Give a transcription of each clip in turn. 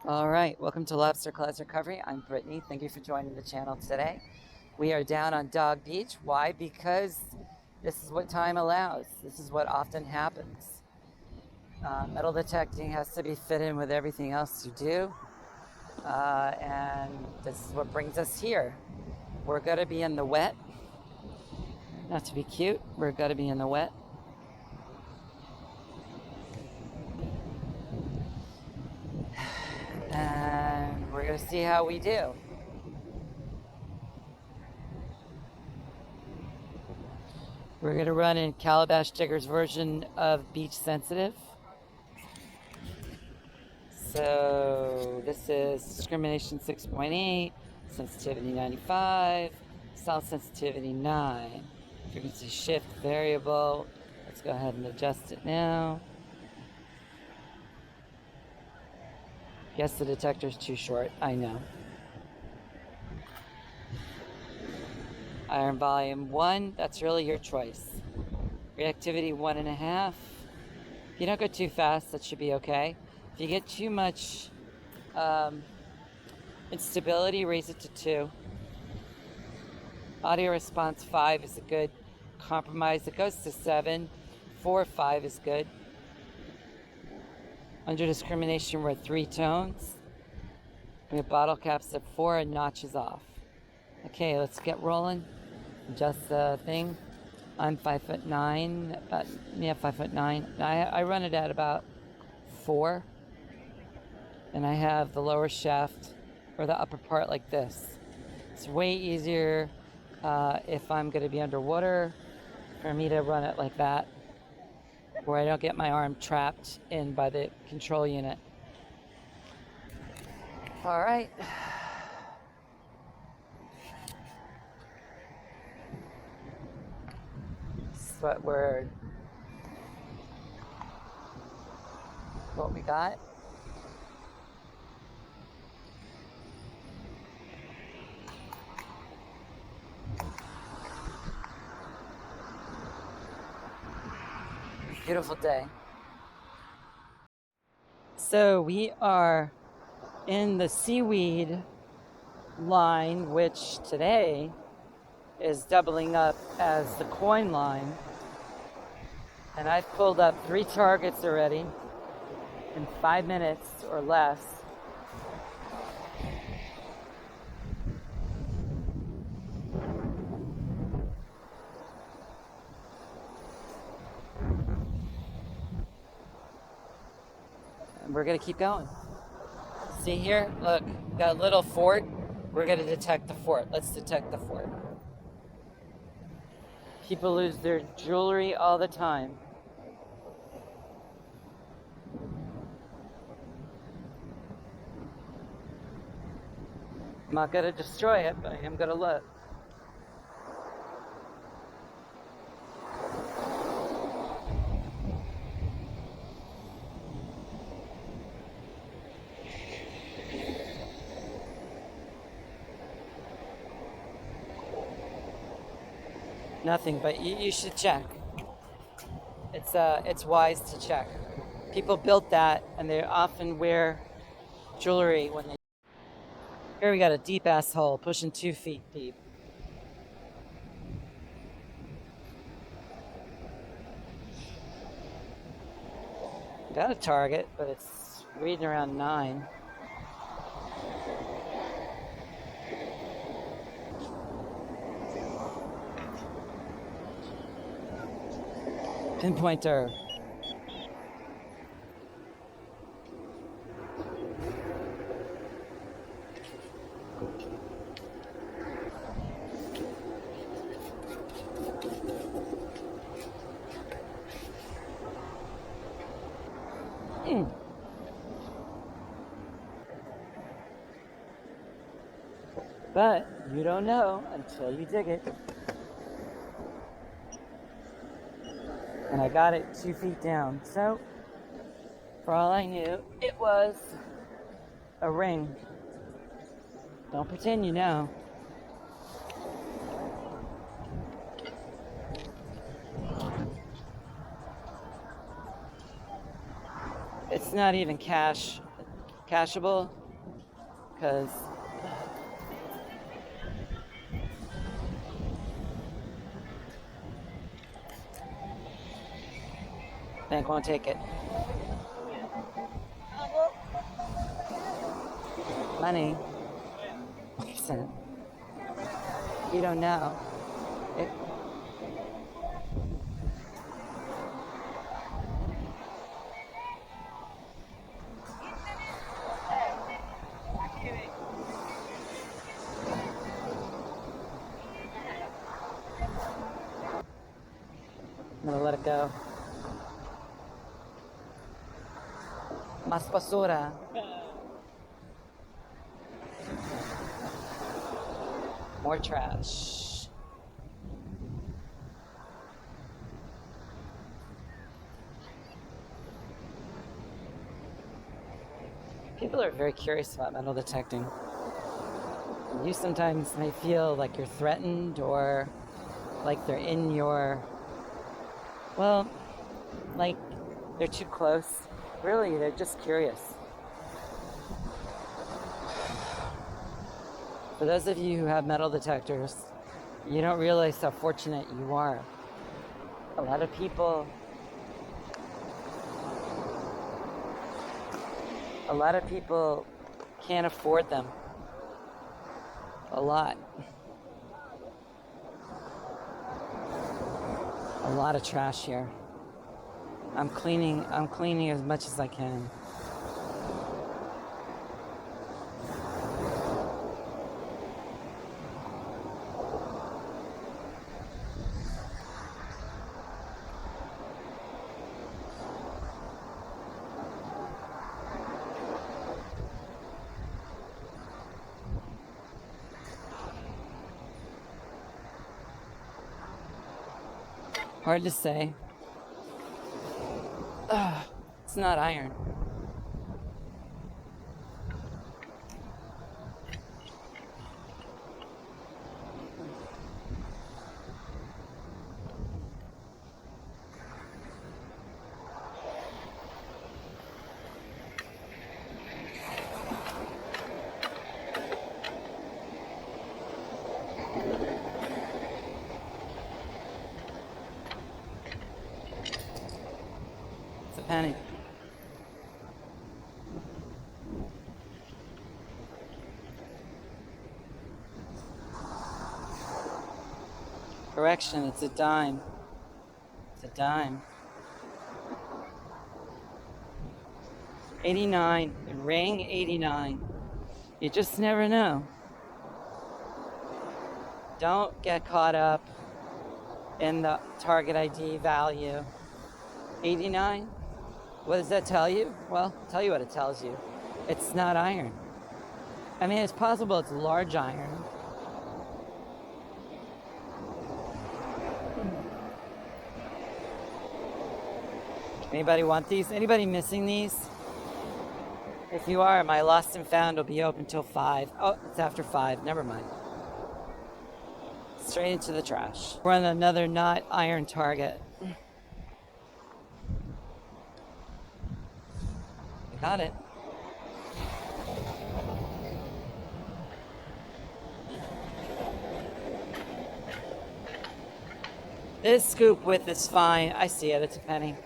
All right, welcome to Lobster Claws Recovery. I'm Brittany. Thank you for joining the channel today. We are down on Dog Beach. Why? Because this is what time allows. This is what often happens. Metal detecting has to be fit in with everything else you do. And this is what brings us here. We're going to be in the wet. Not to be cute, we're going to be in the wet. And we're going to see how we do. We're going to run in Calabash Digger's version of Beach Sensitive. So this is discrimination 6.8, sensitivity 95, sound sensitivity 9, frequency shift variable. Let's go ahead and adjust it now. Yes, the detector's too short, I know. Iron volume 1, that's really your choice. Reactivity 1.5. If you don't go too fast, that should be okay. If you get too much instability, raise it to 2. Audio response 5 is a good compromise. It goes to 7. 4, 5 is good. Under discrimination, we're at 3 tones. We have bottle caps at 4 and notches off. Okay, let's get rolling. Adjust the thing. I'm 5'9", 5'9". I run it at about 4. And I have the lower shaft or the upper part like this. It's way easier if I'm going to be underwater for me to run it like that, where I don't get my arm trapped in by the control unit. All right. This is what we got. Beautiful day. So we are in the seaweed line, which today is doubling up as the coin line. And I've pulled up 3 targets already in 5 minutes or less. And we're gonna keep going. See here, look, got a little fort. We're gonna detect the fort. Let's detect the fort. People lose their jewelry all the time. I'm not gonna destroy it, but I am gonna look. Nothing, but you should check. It's wise to check. People built that, and they often wear jewelry when they. Here we got a deep ass hole, pushing 2 feet deep. Got a target, but it's reading around 9. Pinpointer. But you don't know until you dig it. And I got it 2 feet down. So, for all I knew, it was a ring. Don't pretend you know. It's not even cash cashable, because bank won't take it. Money. Listen, you don't know. It, I'm gonna let it go. Más basura. More trash. People are very curious about metal detecting. You sometimes may feel like you're threatened or like they're in your, well, like they're too close. Really, they're just curious. For those of you who have metal detectors, you don't realize how fortunate you are. A lot of people can't afford them. A lot of trash here. I'm cleaning as much as I can. Hard to say. It's not iron. It's a penny. Correction, it's a dime. It's a dime. 89, ring 89. You just never know. Don't get caught up in the target ID value. 89? What does that tell you? Well, I'll tell you what it tells you. It's not iron. I mean, it's possible it's large iron. Anybody want these? Anybody missing these? If you are, my lost and found will be open till 5. Oh, it's after 5. Never mind. Straight into the trash. We're on another not iron target. Got it. This scoop width is fine. I see it. It's a penny.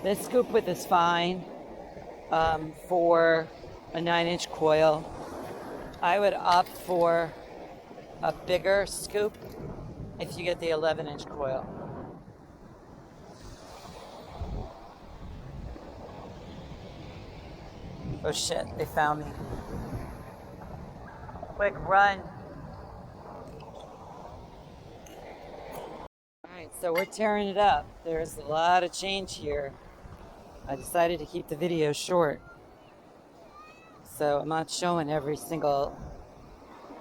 This scoop width is fine for a 9-inch coil. I would opt for a bigger scoop if you get the 11-inch coil. Oh shit, they found me. Quick run. Alright, so we're tearing it up. There's a lot of change here. I decided to keep the video short. So I'm not showing every single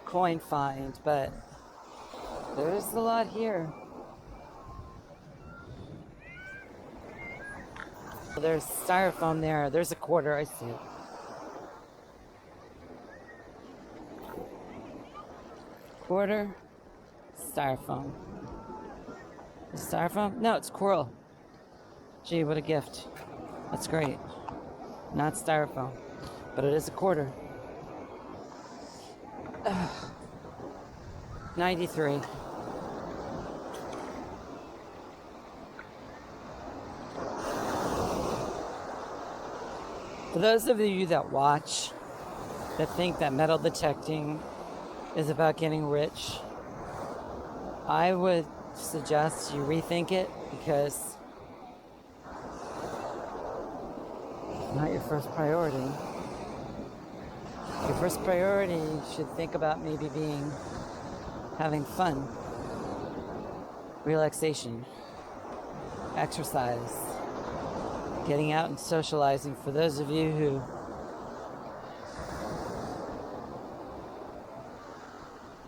coin find, but there's a lot here. There's styrofoam there. There's a quarter, I see it. Quarter, styrofoam. Is it styrofoam? No, it's coral. Gee, what a gift. That's great. Not styrofoam. but it is a quarter. 93. For those of you that watch, that think that metal detecting is about getting rich, I would suggest you rethink it, because it's not your first priority. Your first priority, you should think about maybe having fun, relaxation, exercise, getting out and socializing. For those of you who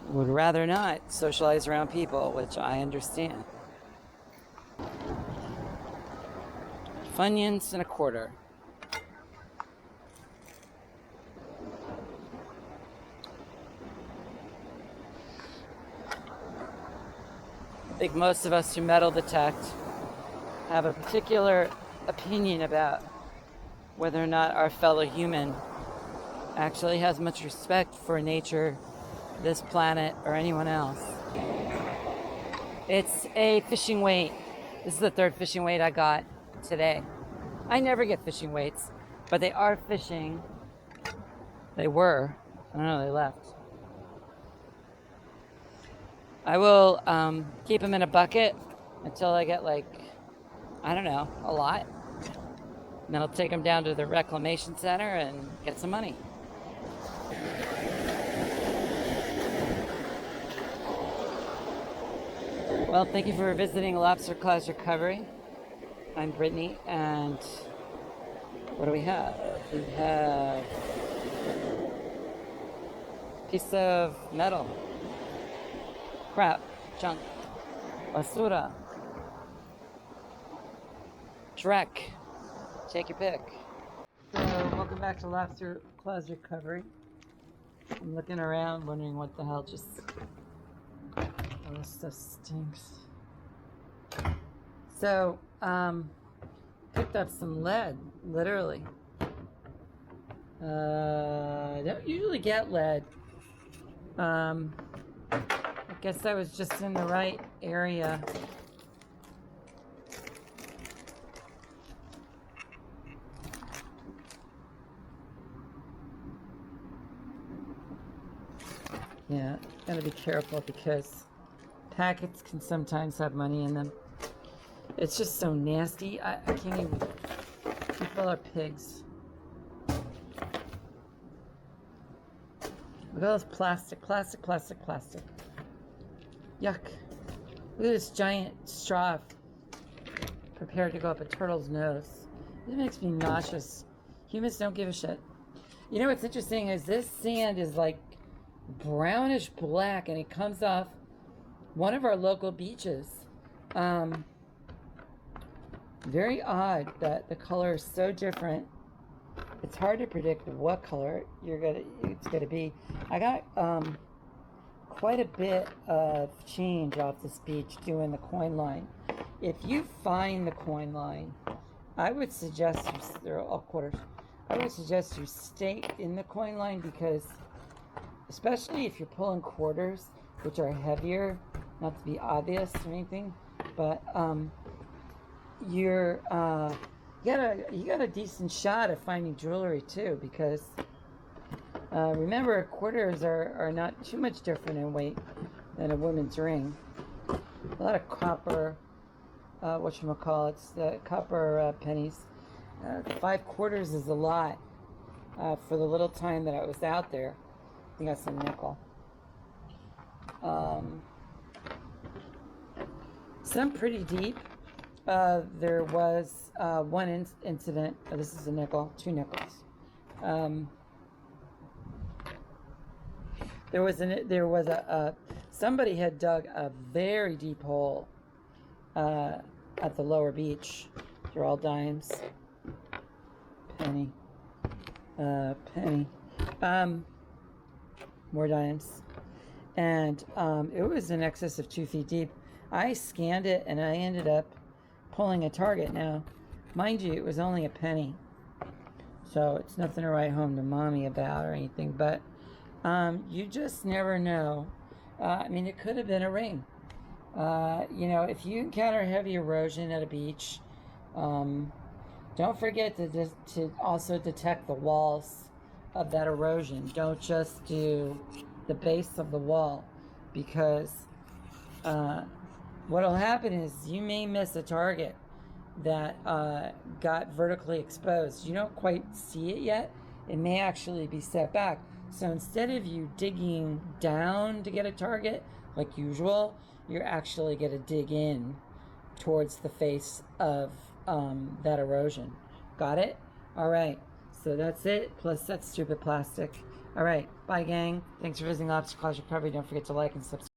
would rather not socialize around people, which I understand. Funyuns and a quarter. I think most of us who metal detect have a particular opinion about whether or not our fellow human actually has much respect for nature, this planet, or anyone else. It's a fishing weight. This is the third fishing weight I got today. I never get fishing weights, but they are fishing. They were. I don't know, they left. I will keep them in a bucket until I get, like, I don't know, a lot. And then I'll take them down to the reclamation center and get some money. Well, thank you for visiting Lobster Claws Recovery. I'm Brittany, and what do we have? We have a piece of metal. Crap, junk, basura, Shrek, take your pick. So, welcome back to Lobster Claws Recovery. I'm looking around, wondering what the hell just, all this stuff stinks. So, picked up some lead, literally. I don't usually get lead. I guess I was just in the right area. Yeah, gotta be careful because packets can sometimes have money in them. It's just so nasty. I can't even. People are pigs. Look at all this plastic. Yuck. Look at this giant straw prepared to go up a turtle's nose. This makes me nauseous. Humans don't give a shit. You know what's interesting is this sand is like brownish black, and it comes off one of our local beaches. Very odd that the color is so different. It's hard to predict what color it's gonna be. I got quite a bit of change off this beach doing the coin line. If you find the coin line, I would suggest they're all quarters. I would suggest you stay in the coin line, because especially if you're pulling quarters, which are heavier, not to be obvious or anything, but you got a decent shot of finding jewelry too, because remember, quarters are not too much different in weight than a woman's ring. A lot of copper, the copper pennies. 5 quarters is a lot for the little time that I was out there. I got some nickel. Some pretty deep. There was one incident. This is a nickel, 2 nickels. There was somebody had dug a very deep hole at the lower beach. They're all dimes. Penny. More dimes. And it was in excess of 2 feet deep. I scanned it and I ended up pulling a target. Now, mind you, it was only a penny. So it's nothing to write home to mommy about or anything, but you just never know. I mean, it could have been a ring. You know, if you encounter heavy erosion at a beach, don't forget to also detect the walls of that erosion. Don't just do the base of the wall, because what'll happen is you may miss a target that got vertically exposed. You don't quite see it yet. It may actually be set back. So instead of you digging down to get a target like usual, you're actually going to dig in towards the face of that erosion. Got it? All right. So that's it, plus that stupid plastic. All right. Bye, gang. Thanks for visiting Lobster Closet Recovery. Don't forget to like and subscribe.